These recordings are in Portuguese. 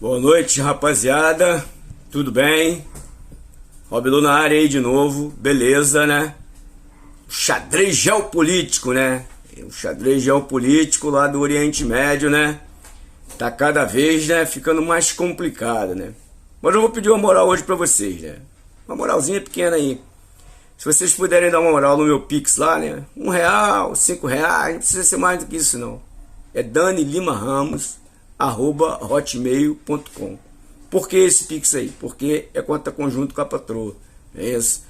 Boa noite, rapaziada. Tudo bem? Robilu na área aí de novo. Beleza, né? Xadrez geopolítico, né? O xadrez geopolítico lá do Oriente Médio, né? Tá cada vez, né, ficando mais complicado, né? Mas eu vou pedir uma moral hoje pra vocês, né? Uma moralzinha pequena aí. Se vocês puderem dar uma moral no meu Pix lá, né? R$1, R$5, não precisa ser mais do que isso, não. É danilimahamos@hotmail.com. Por que esse Pix aí? Porque é conta conjunto com a patroa. É isso.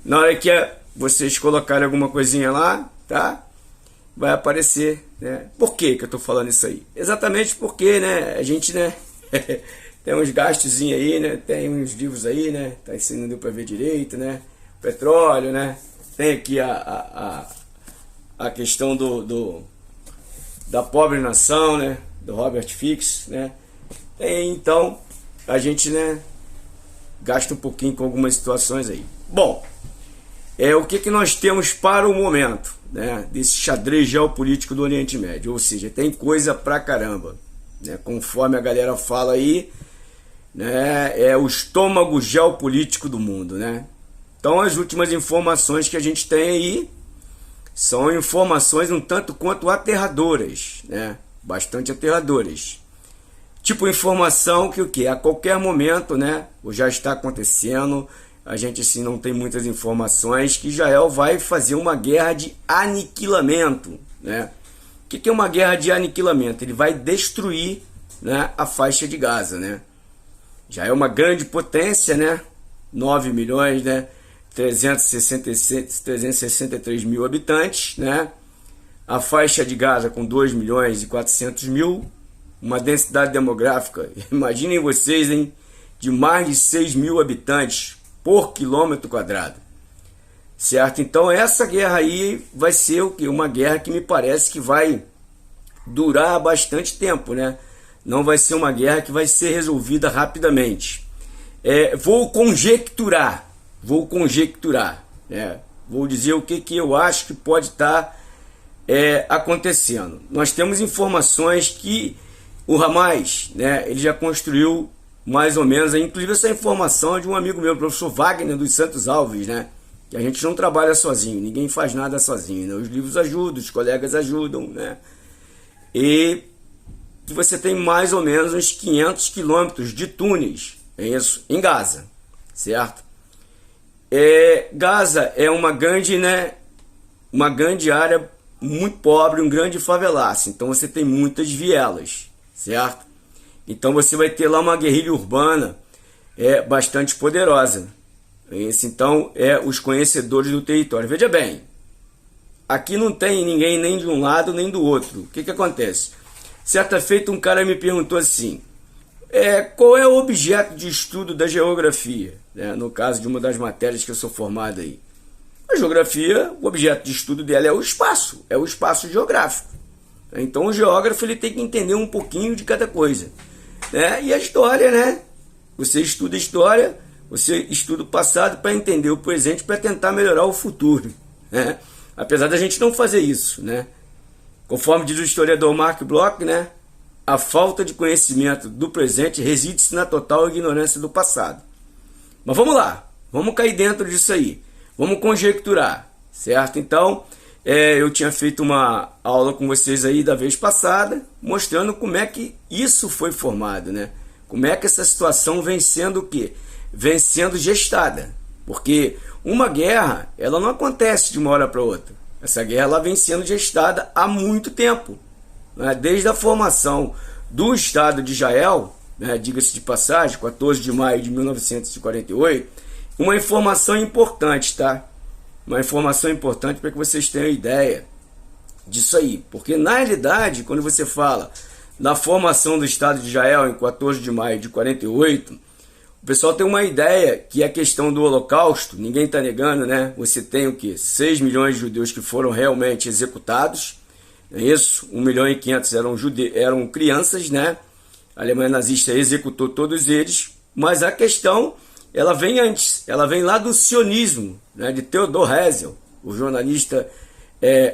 Na hora que vocês colocarem alguma coisinha lá, tá? Vai aparecer, né? Por que eu tô falando isso aí? Exatamente porque, né? A gente, né? Tem uns gastos aí, né? Tem uns livros aí, né? Tá, isso não deu pra ver direito, né? Petróleo, né? Tem aqui a questão da pobre nação, né? Do Robert Fix, né? Então a gente, né, gasta um pouquinho com algumas situações aí. Bom, o que nós temos para o momento, né, desse xadrez geopolítico do Oriente Médio? Ou seja, tem coisa pra caramba, né? Conforme a galera fala aí, né, é o estômago geopolítico do mundo, né? Então as últimas informações que a gente tem aí são informações um tanto quanto aterradoras, né? Bastante aterradoras. Tipo informação que o que? A qualquer momento, né? Ou já está acontecendo, a gente assim não tem muitas informações, que Israel vai fazer uma guerra de aniquilamento, né? O que é uma guerra de aniquilamento? Ele vai destruir, né, a faixa de Gaza, né? Já é uma grande potência, né? 9 milhões, né? 363 mil habitantes, né? A faixa de Gaza com 2 milhões e 400 mil, uma densidade demográfica, imaginem vocês, hein, de mais de 6 mil habitantes por quilômetro quadrado, certo? Então essa guerra aí vai ser o que? Uma guerra que me parece que vai durar bastante tempo, né? Não vai ser uma guerra que vai ser resolvida rapidamente. Vou conjecturar, né? Vou dizer o que eu acho que pode estar acontecendo. Nós temos informações que o Hamas, né, ele já construiu mais ou menos, inclusive essa informação é de um amigo meu, o professor Wagner dos Santos Alves, né, que a gente não trabalha sozinho, ninguém faz nada sozinho, né? Os livros ajudam, os colegas ajudam, né? E você tem mais ou menos uns 500 quilômetros de túneis, é isso, em Gaza, certo? Gaza é uma grande, né, uma grande área muito pobre, um grande favelaço. Então você tem muitas vielas, certo? Então você vai ter lá uma guerrilha urbana bastante poderosa. Então os conhecedores do território. Veja bem, aqui não tem ninguém nem de um lado nem do outro. O que acontece? Certa feita um cara me perguntou assim: qual é o objeto de estudo da geografia, né? No caso de uma das matérias que eu sou formado aí. A geografia, o objeto de estudo dela é o espaço geográfico. Então o geógrafo ele tem que entender um pouquinho de cada coisa, né? E a história, né? Você estuda história, você estuda o passado para entender o presente, para tentar melhorar o futuro, né? Apesar da gente não fazer isso, né? Conforme diz o historiador Mark Bloch, né? A falta de conhecimento do presente reside-se na total ignorância do passado. Mas vamos lá, vamos cair dentro disso aí. Vamos conjecturar, certo? Então, eu tinha feito uma aula com vocês aí da vez passada, mostrando como é que isso foi formado, né? Como é que essa situação vem sendo o quê? Vem sendo gestada. Porque uma guerra, ela não acontece de uma hora para outra. Essa guerra ela vem sendo gestada há muito tempo, né? Desde a formação do Estado de Israel, né? Diga-se de passagem, 14 de maio de 1948, uma informação importante, tá? Uma informação importante para que vocês tenham ideia disso aí. Porque, na realidade, quando você fala na formação do Estado de Israel em 14 de maio de 48, o pessoal tem uma ideia que a questão do Holocausto, ninguém está negando, né? Você tem o quê? 6 milhões de judeus que foram realmente executados, não é isso? 1 milhão e 500 eram crianças, né? A Alemanha nazista executou todos eles, mas a questão ela vem antes, ela vem lá do sionismo, né, de Theodor Herzl, o jornalista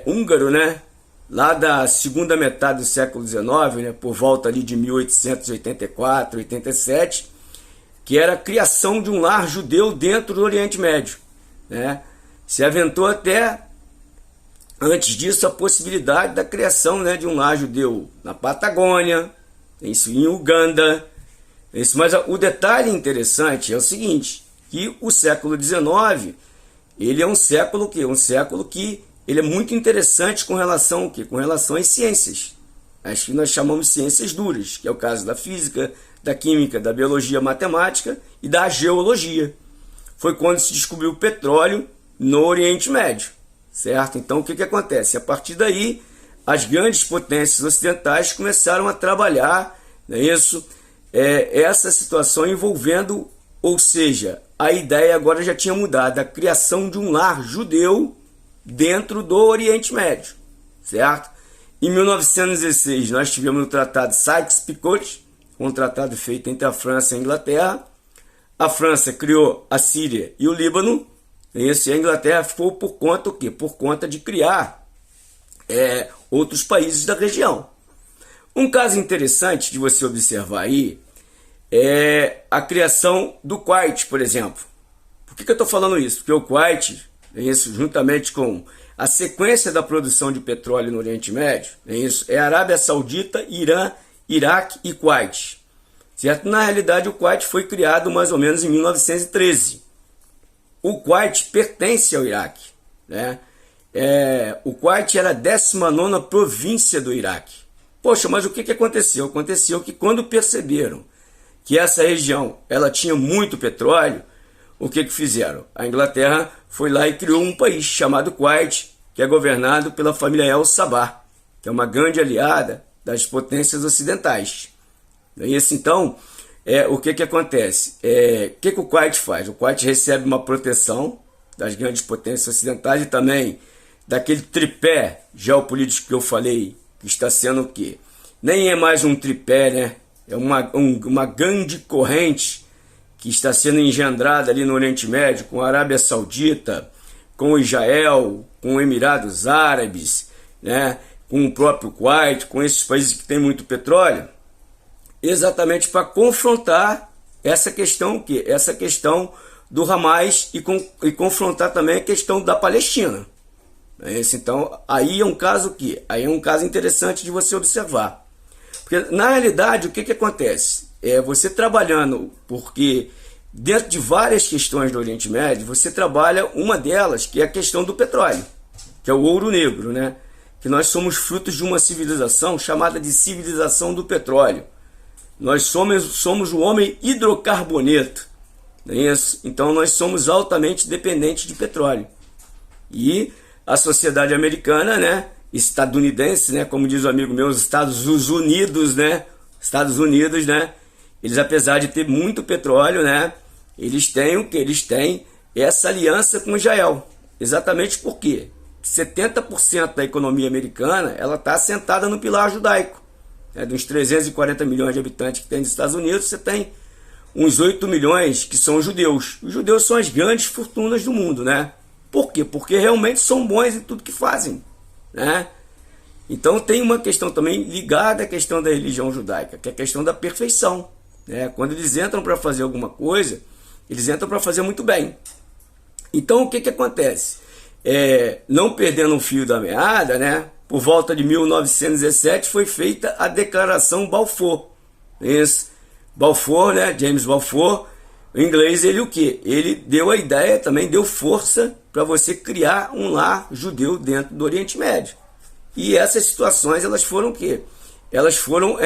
húngaro, né, lá da segunda metade do século XIX, né, por volta ali de 1884, 87, que era a criação de um lar judeu dentro do Oriente Médio, né? Se aventou até, antes disso, a possibilidade da criação, né, de um lar judeu na Patagônia, isso em Uganda. Isso. Mas o detalhe interessante é o seguinte, que o século XIX, ele é um século que ele é muito interessante com relação ao quê? Com relação às ciências. As que nós chamamos de ciências duras, que é o caso da física, da química, da biologia, matemática e da geologia. Foi quando se descobriu o petróleo no Oriente Médio, certo? Então o que acontece? A partir daí, as grandes potências ocidentais começaram a trabalhar, não é isso? Essa situação envolvendo, ou seja, a ideia agora já tinha mudado, a criação de um lar judeu dentro do Oriente Médio, certo? Em 1916 nós tivemos o Tratado Sykes-Picot, um tratado feito entre a França e a Inglaterra. A França criou a Síria e o Líbano, e a Inglaterra ficou por conta o quê? Por conta de criar outros países da região. Um caso interessante de você observar aí é a criação do Kuwait, por exemplo. Por que eu estou falando isso? Porque o Kuwait, juntamente com a sequência da produção de petróleo no Oriente Médio, é Arábia Saudita, Irã, Iraque e Kuwait. Certo? Na realidade, o Kuwait foi criado mais ou menos em 1913. O Kuwait pertence ao Iraque, né? O Kuwait era a 19ª província do Iraque. Poxa, mas o que aconteceu? Aconteceu que quando perceberam que essa região ela tinha muito petróleo, o que fizeram? A Inglaterra foi lá e criou um país chamado Kuwait, que é governado pela família El Sabah, que é uma grande aliada das potências ocidentais. Então, o que acontece? O que o Kuwait faz? O Kuwait recebe uma proteção das grandes potências ocidentais e também daquele tripé geopolítico que eu falei, que está sendo o quê? Nem é mais um tripé, né? É uma grande corrente que está sendo engendrada ali no Oriente Médio, com a Arábia Saudita, com Israel, com Emirados Árabes, né? Com o próprio Kuwait, com esses países que têm muito petróleo, exatamente para confrontar essa questão, essa questão do Hamas e confrontar também a questão da Palestina. Então, aí é um caso aí é um caso interessante de você observar. Porque, na realidade, o que acontece? Você trabalhando, porque dentro de várias questões do Oriente Médio, você trabalha uma delas, que é a questão do petróleo, que é o ouro negro, né? Que nós somos frutos de uma civilização chamada de civilização do petróleo. Nós somos o homem hidrocarboneto, não é isso? Então nós somos altamente dependentes de petróleo. E a sociedade americana, né, estadunidense, né, como diz o amigo meu, os Estados Unidos, né, eles, apesar de ter muito petróleo, né, eles têm o que? Eles têm essa aliança com Israel. Exatamente porque 70% da economia americana ela está assentada no pilar judaico. Dos 340 milhões de habitantes que tem nos Estados Unidos, você tem uns 8 milhões que são judeus. Os judeus são as grandes fortunas do mundo, né? Por quê? Porque realmente são bons em tudo que fazem, né? Então tem uma questão também ligada à questão da religião judaica, que é a questão da perfeição, né? Quando eles entram para fazer alguma coisa, eles entram para fazer muito bem. Então o que acontece? Não perdendo o fio da meada, né? Por volta de 1917 foi feita a Declaração Balfour. Balfour, né? James Balfour, em inglês, ele o quê? Ele deu a ideia, também deu força para você criar um lar judeu dentro do Oriente Médio. E essas situações, elas foram o quê? Elas foram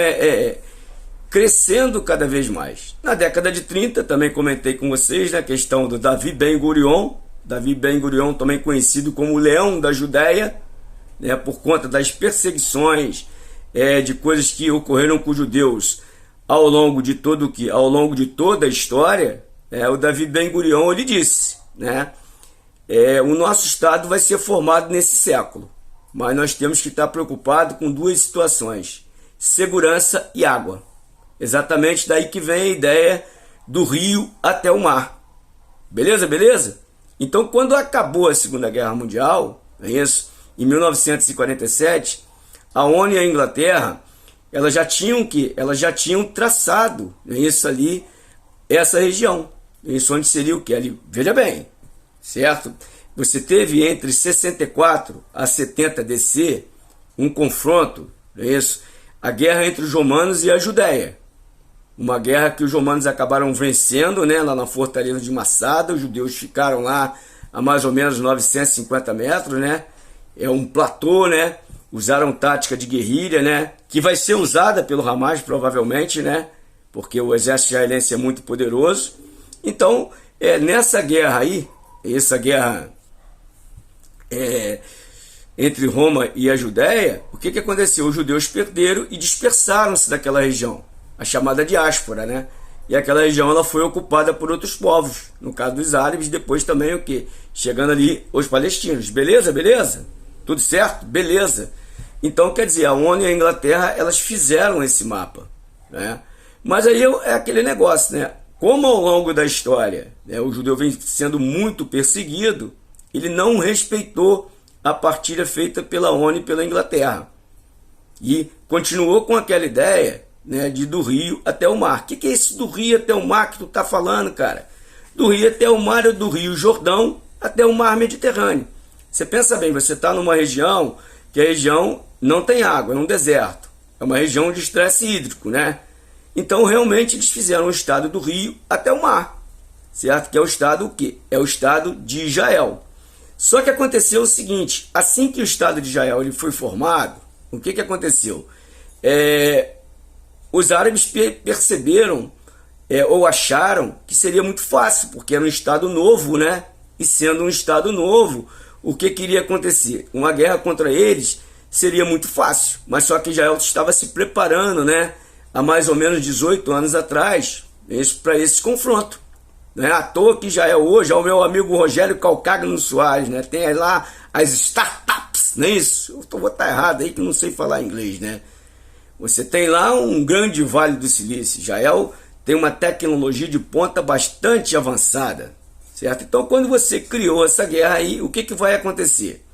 crescendo cada vez mais. Na década de 30, também comentei com vocês, né, a questão do Davi Ben-Gurion. Davi Ben-Gurion, também conhecido como o Leão da Judéia, né, por conta das perseguições, de coisas que ocorreram com os judeus ao longo de toda a história. O Davi Ben-Gurion, ele disse, né, o nosso Estado vai ser formado nesse século, mas nós temos que estar preocupados com duas situações: segurança e água. Exatamente daí que vem a ideia do rio até o mar. Beleza? Então, quando acabou a Segunda Guerra Mundial, em 1947, a ONU e a Inglaterra, elas já tinham traçado isso ali, essa região. Isso onde seria o que? Ali, veja bem, certo? Você teve entre 64 a 70 DC um confronto, isso, a guerra entre os romanos e a Judéia. Uma guerra que os romanos acabaram vencendo, né, lá na fortaleza de Massada. Os judeus ficaram lá a mais ou menos 950 metros, né? É um platô, né? Usaram tática de guerrilha, né? Que vai ser usada pelo Hamas provavelmente, né? Porque o exército israelense é muito poderoso. Então, nessa guerra aí, essa guerra entre Roma e a Judéia, o que aconteceu? Os judeus perderam e dispersaram-se daquela região, a chamada diáspora, né? E aquela região ela foi ocupada por outros povos, no caso dos árabes, depois também o que? Chegando ali os palestinos. Beleza? Beleza? Tudo certo? Beleza. Então, quer dizer, a ONU e a Inglaterra, elas fizeram esse mapa, né? Mas aí é aquele negócio, né? Como ao longo da história, né, o judeu vem sendo muito perseguido, ele não respeitou a partilha feita pela ONU e pela Inglaterra. E continuou com aquela ideia, né, de do rio até o mar. O que é isso do rio até o mar que tu tá falando, cara? Do rio até o mar é do rio Jordão até o mar Mediterrâneo. Você pensa bem, você está numa região que a região não tem água, é um deserto. É uma região de estresse hídrico, né? Então, realmente, eles fizeram o estado do rio até o mar, certo? Que é o estado o quê? É o estado de Israel. Só que aconteceu o seguinte, assim que o estado de Israel ele foi formado, o que aconteceu? Os árabes perceberam, ou acharam, que seria muito fácil, porque era um estado novo, né? E sendo um estado novo, o que iria acontecer? Uma guerra contra eles seria muito fácil, mas só que Israel estava se preparando, né? Há mais ou menos 18 anos atrás, para esse confronto. Não é à toa que Israel hoje, ao meu amigo Rogério Calcagno Soares, né? Tem lá as startups, não é isso? Eu vou estar errado aí que não sei falar inglês, né? Você tem lá um grande Vale do Silício. Israel tem uma tecnologia de ponta bastante avançada, certo? Então, quando você criou essa guerra aí, o que vai acontecer?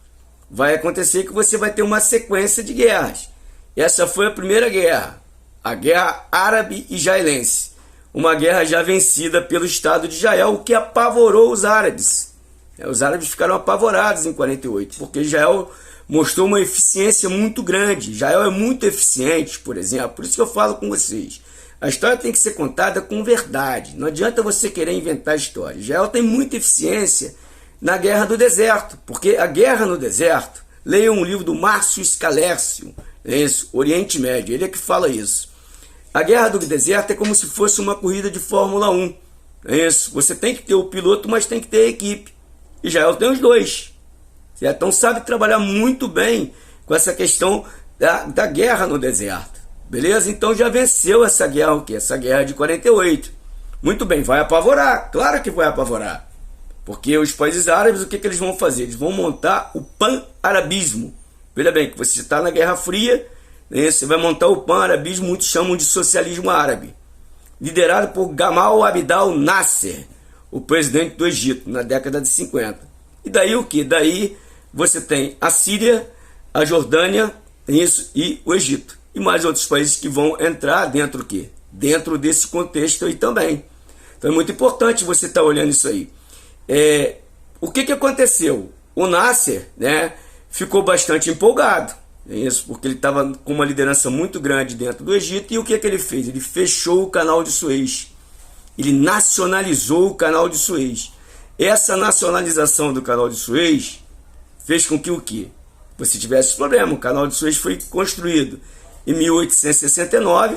Vai acontecer que você vai ter uma sequência de guerras. Essa foi a primeira guerra. A guerra árabe-israelense, uma guerra já vencida pelo Estado de Israel, o que apavorou os árabes. Os árabes ficaram apavorados em 48, porque Israel mostrou uma eficiência muito grande. Israel é muito eficiente, por exemplo, por isso que eu falo com vocês. A história tem que ser contada com verdade, não adianta você querer inventar história. Israel tem muita eficiência na Guerra do Deserto, porque a Guerra no Deserto, leiam um livro do Márcio Scalércio, Oriente Médio, ele é que fala isso. A Guerra do Deserto é como se fosse uma corrida de Fórmula 1. É isso. Você tem que ter o piloto, mas tem que ter a equipe. Israel tem os dois. Certo? Então sabe trabalhar muito bem com essa questão da guerra no deserto. Beleza? Então já venceu essa guerra, o quê? Essa guerra de 48. Muito bem, vai apavorar. Claro que vai apavorar. Porque os países árabes, o que eles vão fazer? Eles vão montar o pan-arabismo. Veja bem, que você está na Guerra Fria, você vai montar o pan-arabismo, muitos chamam de socialismo árabe, liderado por Gamal Abdel Nasser, o presidente do Egito, na década de 50. E daí o que? Daí você tem a Síria, a Jordânia e o Egito. E mais outros países que vão entrar dentro do quê? Dentro desse contexto aí também. Então é muito importante você estar olhando isso aí. O que aconteceu? O Nasser, né, ficou bastante empolgado. Isso, porque ele estava com uma liderança muito grande dentro do Egito. E o que ele fez? Ele fechou o canal de Suez. Ele nacionalizou o canal de Suez. Essa nacionalização do canal de Suez fez com que o quê? Você tivesse problema. O canal de Suez foi construído em 1869.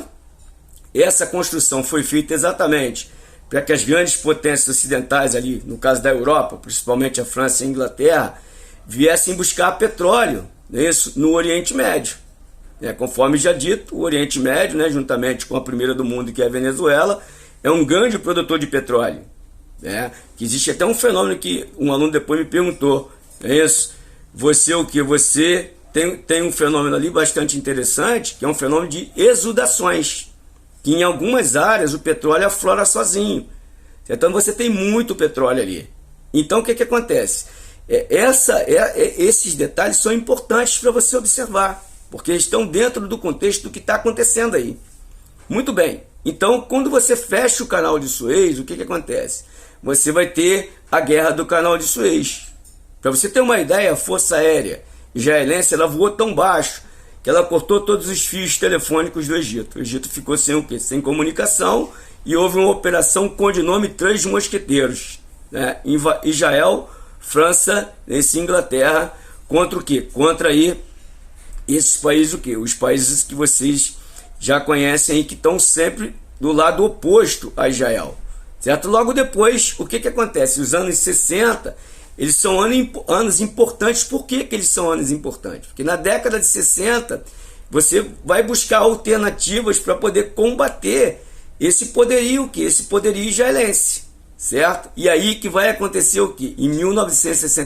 Essa construção foi feita exatamente para que as grandes potências ocidentais ali, no caso da Europa, principalmente a França e a Inglaterra, viessem buscar petróleo, isso, no Oriente Médio. Conforme já dito, o Oriente Médio, né, juntamente com a primeira do mundo, que é a Venezuela, é um grande produtor de petróleo. Que existe até um fenômeno que um aluno depois me perguntou, você o que? Você tem um fenômeno ali bastante interessante, que é um fenômeno de exudações, que em algumas áreas o petróleo aflora sozinho. Então você tem muito petróleo ali. Então o que acontece? Esses detalhes são importantes para você observar. porque estão dentro do contexto do que está acontecendo aí. Muito bem, então quando você fecha o canal de Suez, o que acontece? Você vai ter a guerra do canal de Suez. Para você ter uma ideia, a Força Aérea israelense ela voou tão baixo que ela cortou todos os fios telefônicos do Egito. O Egito ficou sem o quê? Sem comunicação, e houve uma operação com o nome Três Mosqueteiros, né? Israel, França e Inglaterra, contra o quê? Contra aí esses países, o quê? Os países que vocês já conhecem aí, que estão sempre do lado oposto a Israel, certo? Logo depois, o que acontece? Os anos 60, eles são anos importantes. Por que eles são anos importantes? Porque na década de 60, você vai buscar alternativas para poder combater esse poderio, esse poderio israelense, certo? E aí que vai acontecer o que? Em 1960